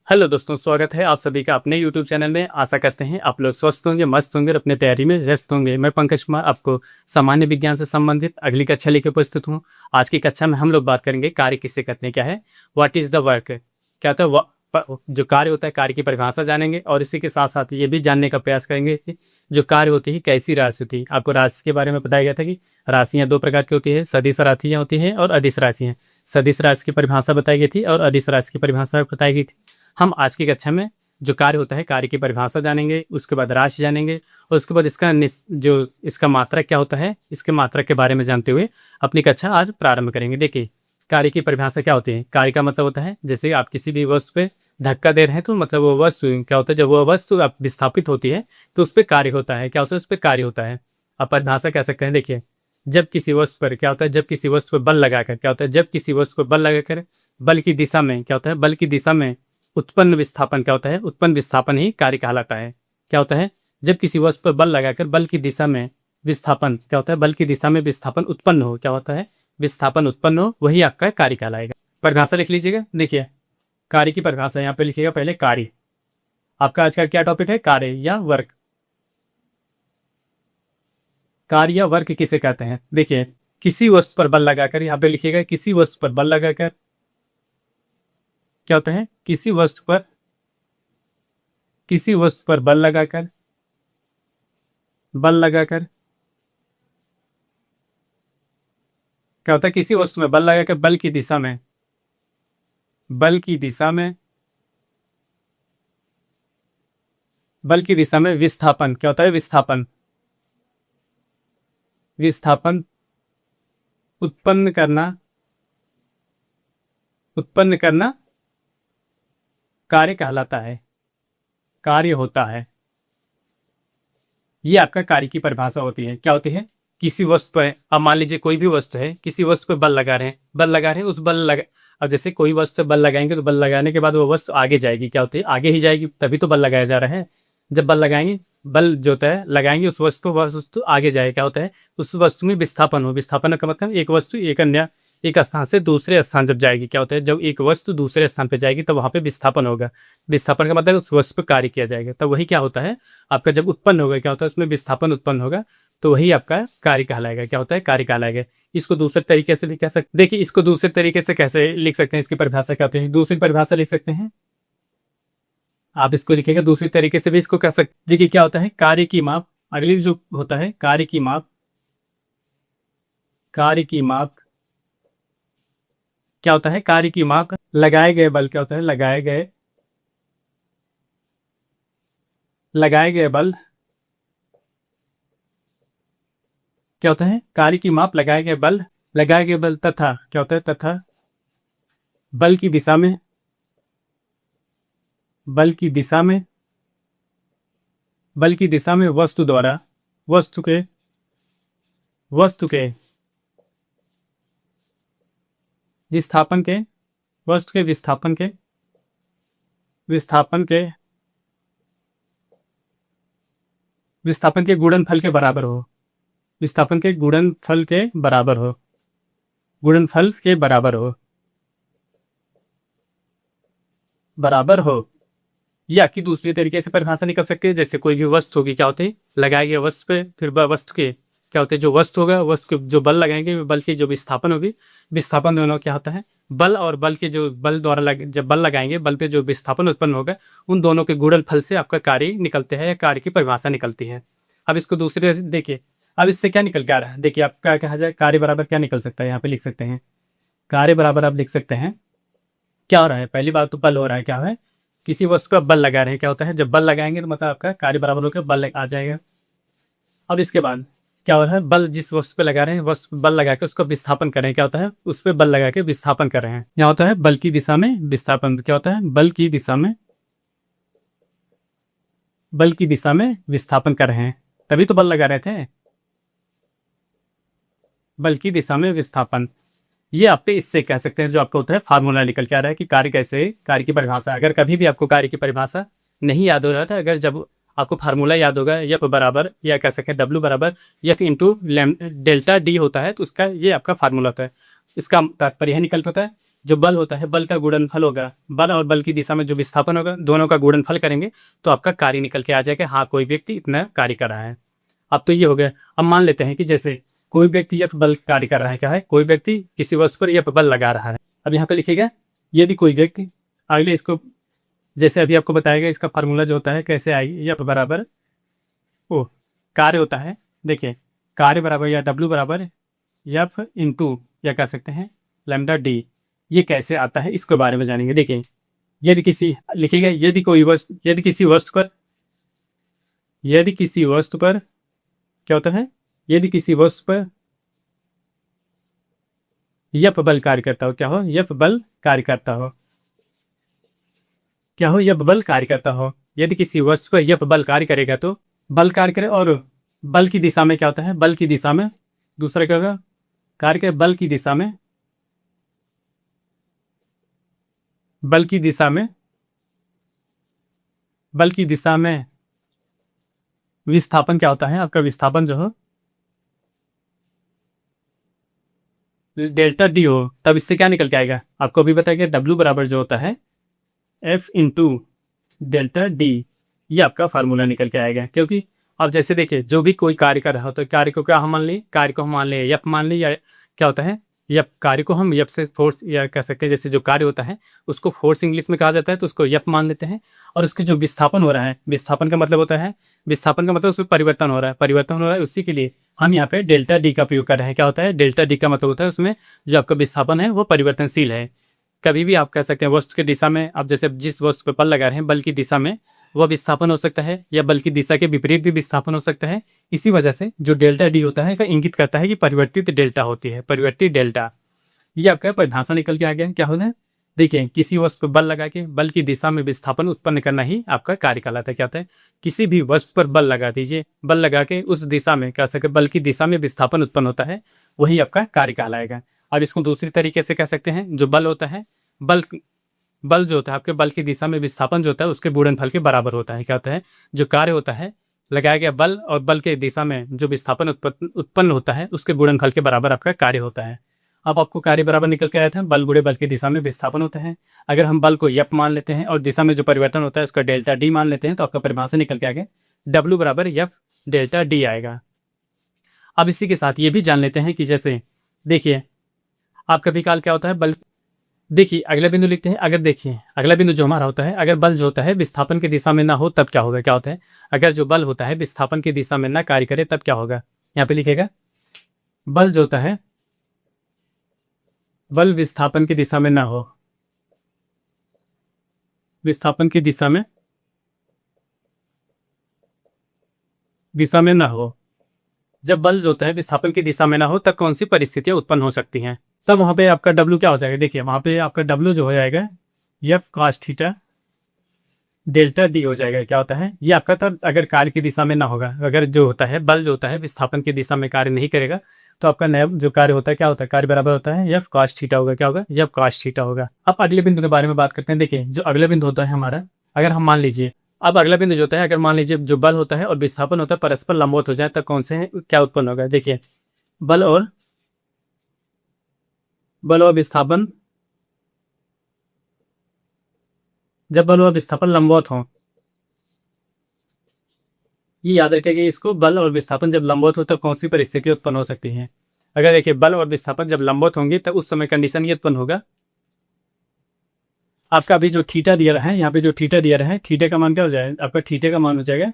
Hello दोस्तों, स्वागत है आप सभी का अपने YouTube चैनल में। आशा करते हैं आप लोग स्वस्थ होंगे, मस्त होंगे और अपने तैयारी में व्यस्त होंगे। मैं पंकज कुमार आपको सामान्य विज्ञान से संबंधित अगली कक्षा लेकर उपस्थित हूँ। आज की कक्षा में हम लोग बात करेंगे कार्य किससे करते हैं, क्या है, व्हाट इज़ द वर्क, क्या होता है जो कार्य होता है, कार्य की परिभाषा जानेंगे और इसी के साथ साथ ये भी जानने का प्रयास करेंगे कि जो कार्य होती है कैसी राशि होती है। आपको राशि के बारे में बताया गया था कि राशियाँ दो प्रकार की होती है, सदिश राशियाँ होती हैं और अदिश राशियाँ। सदिश राशि की परिभाषा बताई गई थी और अदिश राशि की परिभाषा बताई गई थी। हम आज की कक्षा में जो कार्य होता है, कार्य की परिभाषा जानेंगे, उसके बाद राशि जानेंगे और उसके बाद जो इसका मात्रक क्या होता है, इसके मात्रक के बारे में जानते हुए अपनी कक्षा आज प्रारंभ करेंगे। देखिए, कार्य की परिभाषा क्या होती है। कार्य का मतलब होता है जैसे आप किसी भी वस्तु पे धक्का दे रहे हैं तो मतलब वो वस्तु क्या होता है, जब वो वस्तु आप विस्थापित होती है तो उस पर कार्य होता है। क्या होता है, उस पर कार्य होता है। आप परिभाषा कह सकते हैं। देखिए, जब किसी वस्तु पर क्या होता है, जब किसी वस्तु पर बल लगाकर क्या होता है, जब किसी वस्तु पर बल लगाकर बल की दिशा में क्या होता है, बल की दिशा में उत्पन्न विस्थापन क्या होता है, उत्पन्न विस्थापन ही कार्य कहलाता है। क्या होता है, जब किसी वस्तु पर बल लगाकर बल की दिशा में विस्थापन क्या होता है, बल की दिशा में विस्थापन उत्पन्न हो, क्या होता है, विस्थापन उत्पन्न हो, वही आपका कार्य कहलाएगा। परिभाषा लिख लीजिएगा। देखिए, कार्य की परिभाषा यहाँ पे लिखिएगा पहले कार्य। आपका आज का क्या टॉपिक है, कार्य या वर्क। कार्य या वर्क किसे कहते हैं। देखिए, किसी वस्तु पर बल लगाकर, यहाँ पे लिखिएगा किसी वस्तु पर बल लगाकर क्या होता है, किसी वस्तु पर बल लगाकर क्या होता है, किसी वस्तु में बल लगाकर बल की दिशा में विस्थापन क्या होता है, विस्थापन उत्पन्न करना कार्य कहलाता है, कार्य होता है। ये आपका कार्य की परिभाषा होती है। क्या होती है, किसी वस्तु पर, अब मान लीजिए कोई भी वस्तु है, किसी वस्तु पर बल लगा रहे हैं उस बल लगा, अब जैसे कोई वस्तु पर बल लगाएंगे तो बल लगाने के बाद वो वस्तु आगे जाएगी। क्या होती है, आगे ही जाएगी, तभी तो बल लगाया जा रहा है। जब बल लगाएंगे, बल जो होता है लगाएंगे उस वस्तु पर, वस्तु आगे जाए। क्या होता है, उस वस्तु में विस्थापन हो। विस्थापन का मतलब एक वस्तु एक स्थान से दूसरे स्थान जब जाएगी, क्या होता है, जब एक वस्तु दूसरे स्थान पर जाएगी तब वहां पे विस्थापन होगा। विस्थापन का मतलब उस वस्तु पर कार्य किया जाएगा, तब वही क्या होता है, आपका जब उत्पन्न होगा, क्या होता है, उसमें विस्थापन उत्पन्न होगा तो वही आपका कार्य कहलाएगा। क्या होता है, कार्य कहलाएगा। इसको दूसरे तरीके से भी कह सकते, देखिए इसको दूसरे तरीके से कैसे लिख सकते हैं, इसकी परिभाषा क्या होती है, दूसरी परिभाषा लिख सकते हैं। आप इसको लिखेगा दूसरी तरीके से भी इसको कह सकते। देखिए क्या होता है, कार्य की माप, अगली जो होता है कार्य की माप क्या होता है, कार्य की माप लगाए गए बल क्या होता है, लगाए गए बल क्या होता है, कार्य की माप लगाए गए बल तथा क्या होता है, तथा बल की दिशा में बल की दिशा में वस्तु द्वारा वस्तु के विस्थापन के वस्तु के विस्थापन के गुणनफल के बराबर हो, विस्थापन के गुणनफल के बराबर हो। या कि दूसरी तरीके से परिभाषा निकल सकती है, जैसे कोई भी वस्तु होगी, क्या होती है, लगाई गई वस्तु पे फिर वस्तु के क्या होते हैं, जो वस्तु होगा वस्तु के जो बल लगाएंगे, बल की जो विस्थापन होगी, विस्थापन दोनों क्या होता है, बल और बल के जो बल द्वारा जब बल लगाएंगे, बल पे जो विस्थापन उत्पन्न होगा, उन दोनों के गुणनफल से आपका कार्य निकलते हैं या कार्य की परिभाषा निकलती है। अब इसको दूसरे देखिए, अब इससे क्या निकल के आ रहा है। देखिए, आपका कहा जाए कार्य बराबर क्या निकल सकता है, यहाँ पे लिख सकते हैं कार्य बराबर, आप लिख सकते हैं क्या हो रहा है, पहली बात तो बल हो रहा है, क्या है, किसी वस्तु पर बल लगा रहे हैं। क्या होता है, जब बल लगाएंगे तो मतलब आपका कार्य बराबर होकर बल आ जाएगा। अब इसके बाद क्या हो रहा है, बल जिस वस्तु पे लगा रहे हैं, वस्तु बल लगा के उसको विस्थापन कर रहे हैं। क्या होता है, उस पर बल लगा के विस्थापन कर रहे हैं। यहाँ होता है बल की दिशा में विस्थापन, क्या होता है, बल की दिशा में विस्थापन कर रहे हैं, तभी तो बल लगा रहे थे, बल की दिशा में विस्थापन। ये आप पे इससे कह सकते हैं, जो आपको होता है फार्मूला निकल के आ रहा है कि कार्य कैसे, कार्य की परिभाषा। अगर कभी भी आपको कार्य की परिभाषा नहीं याद हो रहा था, अगर जब आपको फार्मूला याद होगा, एफ बराबर या कह सकते हैं डब्ल्यू बराबर एफ इंटू डेल्टा डी होता है, तो उसका ये आपका फार्मूला होता है। इसका तात्पर्य यह निकल होता है, जो बल होता है बल का गुणनफल होगा, बल और बल की दिशा में जो विस्थापन होगा दोनों का गुणनफल करेंगे तो आपका कार्य निकल के आ जाएगा। हाँ, कोई व्यक्ति इतना कार्य कर रहा है। अब तो ये हो गया। अब मान लेते हैं कि जैसे कोई व्यक्ति यह बल कार्य कर रहा है, क्या है, कोई व्यक्ति किसी वस्तु पर यह बल लगा रहा है। अब यहाँ पे लिखिएगा यदि कोई व्यक्ति, अगले इसको जैसे अभी आपको बताएगा इसका फार्मूला जो होता है कैसे आएगी, यह बराबर ओ कार्य होता है। देखिए कार्य बराबर या डब्ल्यू बराबर एफ इंटू या कह सकते हैं लैम्डा डी। ये कैसे आता है इसके बारे में जानेंगे। देखिए यदि किसी लिखिएगा यदि कोई वस्तु, यदि किसी वस्तु पर क्या होता है, यदि किसी वस्तु पर यफ बल कार्य करता हो, क्या हो, यफ बल कार्य करता हो, क्या हो, यफ बल कार्य करता हो। यदि किसी वस्तु पर यफ बल कार्य करेगा तो बल कार्य करे और बल की दिशा में क्या होता है, बल की दिशा में दूसरा क्या होगा, कार्य करे बल की दिशा में, बल की दिशा में, बल की दिशा में विस्थापन क्या होता है, आपका विस्थापन जो हो डेल्टा डी हो, तब इससे क्या निकल के आएगा, आपको अभी बताया गया डब्ल्यू बराबर जो होता है एफ इंटू डेल्टा डी। ये आपका फार्मूला निकल के आएगा। क्योंकि अब जैसे देखिए जो भी कोई कार्य कर रहा हो तो कार्य को क्या हम मान लिए, कार्य को हम मान लिए यप मान लिए, या क्या होता है यप, कार्य को हम यप से फोर्स या कह सकते हैं, जैसे जो कार्य होता है उसको फोर्स इंग्लिश में कहा जाता है तो उसको यप मान लेते हैं। और उसके जो विस्थापन हो रहा है, विस्थापन का मतलब होता है, विस्थापन का मतलब उसमें परिवर्तन हो रहा है, परिवर्तन हो रहा है, उसी के लिए हम यहाँ पे डेल्टा डी का प्रयोग कर रहे हैं। क्या होता है डेल्टा डी का मतलब होता है उसमें जो आपका विस्थापन है वो परिवर्तनशील है। कभी भी आप कह सकते हैं वस्तु की दिशा में, आप जैसे जिस वस्तु पर बल लगा रहे हैं बल की दिशा में वह विस्थापन हो सकता है या बल की दिशा के विपरीत भी विस्थापन हो सकता है। इसी वजह से जो डेल्टा डी होता है वह इंगित करता है कि परिवर्तित डेल्टा होती है, परिवर्तित डेल्टा। ये आपका परिभाषा निकल के आ गया। क्या होना है, देखिए किसी वस्तु पर बल लगा के बल की दिशा में विस्थापन उत्पन्न करना ही आपका कार्य कहलाता है। क्या होता है, किसी भी वस्तु पर बल लगा दीजिए, बल लगा के उस दिशा में कह सके बल की दिशा में विस्थापन उत्पन्न होता है, वही आपका कार्य कहलाएगा। अब इसको दूसरी तरीके से कह सकते हैं, जो बल होता है, बल जो होता है आपके बल की दिशा में विस्थापन जो होता है उसके गुणनफल के बराबर होता है। क्या होता है, जो कार्य होता है लगाया गया बल और बल के दिशा में जो विस्थापन उत्पन्न होता है उसके गुणनफल के बराबर आपका कार्य होता है। अब आपको कार्य बराबर निकल के आया था, बल गुणे बल की दिशा में विस्थापन होता है। अगर हम बल को यप मान लेते हैं और दिशा में जो परिवर्तन होता है उसका डेल्टा डी मान लेते हैं तो आपका परिभाषा निकल के आ गया डब्ल्यू बराबर यप डेल्टा डी आएगा। अब इसी के साथ ये भी जान लेते हैं कि जैसे देखिए आप कभी काल क्या होता है बल, देखिए अगला बिंदु लिखते हैं। अगर देखिए अगला बिंदु जो हमारा होता है, अगर बल जो होता है विस्थापन की दिशा में ना हो तब क्या होगा। क्या होता है, अगर जो बल होता है विस्थापन की दिशा में ना कार्य करे तब क्या होगा। यहाँ पे लिखेगा बल जो होता है, बल विस्थापन की दिशा में ना हो, विस्थापन की दिशा में ना हो, जब बल जो होता है विस्थापन की दिशा में ना हो तब कौन सी परिस्थितियां उत्पन्न हो सकती हैं। तब वहां पे आपका डब्ल्यू क्या हो जाएगा, देखिए वहां पे आपका डब्ल्यू जो हो जाएगा यह कॉस थीटा डेल्टा डी हो जाएगा। क्या होता है, ये आपका तब अगर कार्य की दिशा में ना होगा, अगर जो होता है बल जो होता है विस्थापन की दिशा में कार्य नहीं करेगा तो आपका नया जो कार्य होता है क्या होता है, कार्य बराबर होता है यह कॉस थीटा होगा। क्या होगा, यह कॉस थीटा होगा। अब अगले बिंदु के बारे में बात करते हैं। देखिए जो अगला बिंदु होता है हमारा, अगर हम मान लीजिए, अब अगला बिंदु जो होता है अगर मान लीजिए जो बल होता है और विस्थापन होता है परस्पर लंबवत हो जाए तब कौन से क्या उत्पन्न होगा। देखिए बल और विस्थापन, जब बल और विस्थापन लंबवत हो, ये याद रखेगा इसको, बल और विस्थापन जब लंबवत हो तब कौन सी परिस्थिति उत्पन्न हो सकती है। अगर देखिए बल और विस्थापन जब लंबवत होंगे तब उस समय कंडीशन ये उत्पन्न होगा, आपका अभी जो थीटा दिया रहा है, यहाँ पे जो थीटा दिया रहा है, थीटे का मान क्या हो जाएगा, आपका थीटे का मान हो जाएगा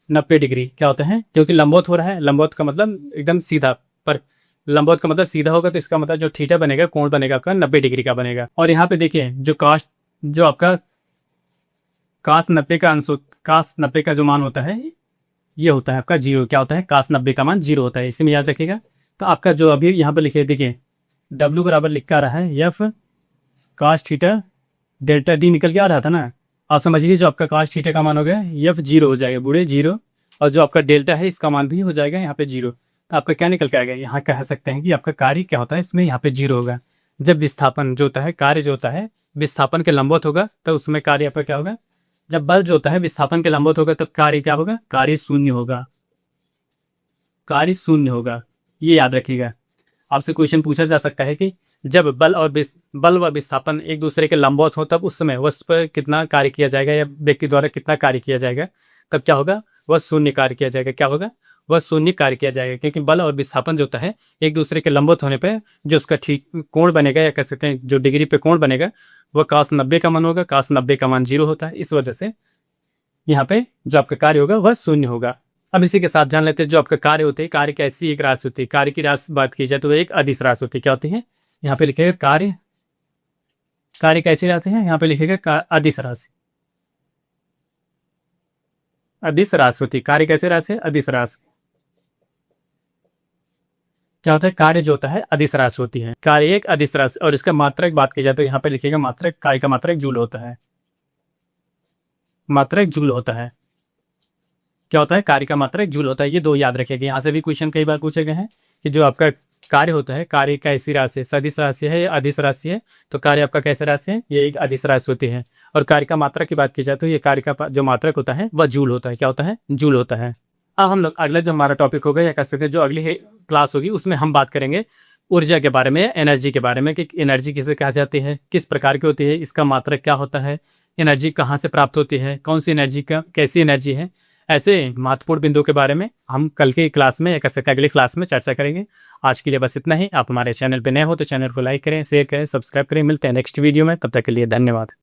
90 डिग्री। क्या होता है, क्योंकि लंबवत हो रहा है, लंबवत का मतलब एकदम सीधा, पर लंबवत का मतलब सीधा होगा तो इसका मतलब जो थीटा बनेगा, कोण बनेगा आपका 90 डिग्री का बनेगा। और यहाँ पे देखिए जो कास्ट, जो आपका कास 90 का अंश, कास 90 का जो मान होता है ये होता है आपका जीरो। क्या होता है, कास 90 का मान जीरो होता है, इसी में याद रखिएगा। तो आपका जो अभी यहाँ पे लिखे, देखिए डब्ल्यू बराबर लिख कर आ रहा है F cos theta delta D निकल के आ रहा था ना। आप समझिए जो आपका कास थीटा का मान हो गया एफ जीरो हो जाएगा, बूढ़े जीरो, और जो आपका डेल्टा है इसका मान भी हो जाएगा यहाँ पे जीरो। तो आपका क्या निकल के आएगा, यहाँ कह सकते हैं कि आपका कार्य क्या होता है इसमें यहाँ पे जीरो होगा। जब विस्थापन जो होता है, कार्य जो होता है विस्थापन के लंबवत होगा तो उसमें कार्य आपका क्या होगा, जब बल जो होता है विस्थापन के लंबवत होगा तब कार्य क्या होगा, कार्य शून्य होगा, कार्य शून्य होगा। ये याद रखिएगा। आपसे क्वेश्चन पूछा जा सकता है कि जब बल व विस्थापन एक दूसरे के लंबवत हो तब उस समय वस्तु पर कितना कार्य किया जाएगा या व्यक्ति द्वारा कितना कार्य किया जाएगा, तब क्या होगा, वह शून्य कार्य किया जाएगा। क्या होगा, वह शून्य कार्य किया जाएगा, क्योंकि बल और विस्थापन जो होता है एक दूसरे के लंबवत होने पर जो उसका ठीक कोण बनेगा या कह सकते हैं जो डिग्री पे कोण बनेगा वह cos 90 का मान होगा। cos 90 का मान 0 होता है, इस वजह से यहाँ पे जो आपका कार्य होगा वह शून्य होगा। अब इसी के साथ जान लेते हैं जो आपका कार्य होते हैं, कार्य कैसी एक राशि होती है। कार्य की राशि बात की जाए तो एक अदिश राशि होती है। क्या होती है, यहाँ पे लिखेगा कार्य, कार्य कैसी राशि है, यहाँ पे लिखेगा अदिश राशि, अदिश राशि होती है। कार्य कैसे राशि है, अदिश राशि। क्या होता है, कार्य जो होता है अदिश राशि होती है। कार्य एक अदिश राशि, और इसका मात्रक बात की जाए तो यहाँ पे लिखेगा मात्रक, कार्य का मात्रक जूल होता है, मात्रक जूल होता है। क्या होता है, कार्य का मात्रक जूल होता है। ये दो याद रखिएगा, यहाँ से भी क्वेश्चन कई बार पूछे गए हैं कि जो आपका कार्य होता है, कार्य कैसी राशि है, सदिश राशि है या अदिश राशि है। तो कार्य आपका कैसे राशि है, ये एक अदिश राशि होती है। और कार्य का मात्रक की बात की जाए तो ये कार्य का जो मात्रक होता है वह जूल होता है। क्या होता है, जूल होता है। अब हम लोग अगला जो हमारा टॉपिक होगा या कह सकते हैं जो अगली क्लास होगी उसमें हम बात करेंगे ऊर्जा के बारे में, एनर्जी के बारे में, कि एनर्जी किसे कहा जाती है, किस प्रकार की होती है, इसका मात्रक क्या होता है, एनर्जी कहाँ से प्राप्त होती है, कौन सी एनर्जी का कैसी एनर्जी है। ऐसे महत्वपूर्ण बिंदुओं के बारे में हम कल की क्लास में या कह सकते हैं अगली क्लास में चर्चा करेंगे। आज के लिए बस इतना ही। आप हमारे चैनल पर नए हो तो चैनल को लाइक करें, शेयर करें, सब्सक्राइब करें। मिलते हैं नेक्स्ट वीडियो में, तब तक के लिए धन्यवाद।